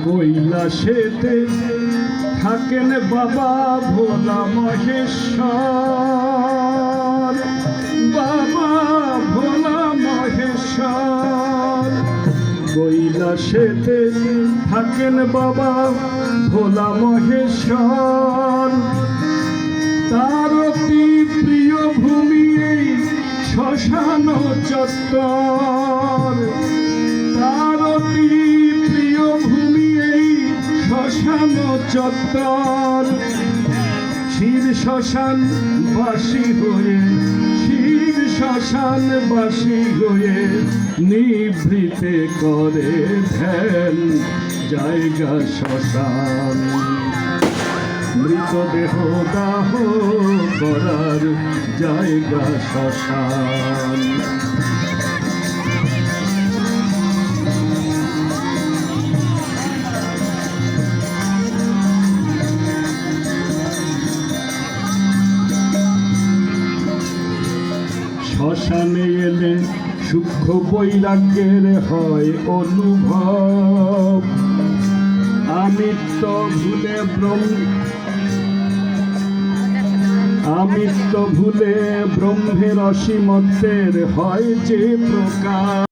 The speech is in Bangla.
কৈলাসেতে থাকেন বাবা ভোলা মহেশ্বর, বাবা ভোলা মহেশ্বর। কৈলাসেতে থাকেন বাবা ভোলা মহেশ্বর, তার অতি প্রিয় ভূমি এই শ্মশান চত্বর, তার অতি প্রিয় ভূমি এই শ্মশান চত্বর। শির শ্মশান বাসী হয়ে, শির শ্মশান বাসী হয়ে নিভৃতে করে ধ্যান জায়গা শ্মশান। মৃতদেহ দাহ করার জায়গা শ্মশান। শ্মশানে এলে সূক্ষ্ম বৈরাগ্যের হয় অনুভব। আমিত্ব ভুলে ব্রহ্মের অসীমত্বের হয় যে প্রকাশ।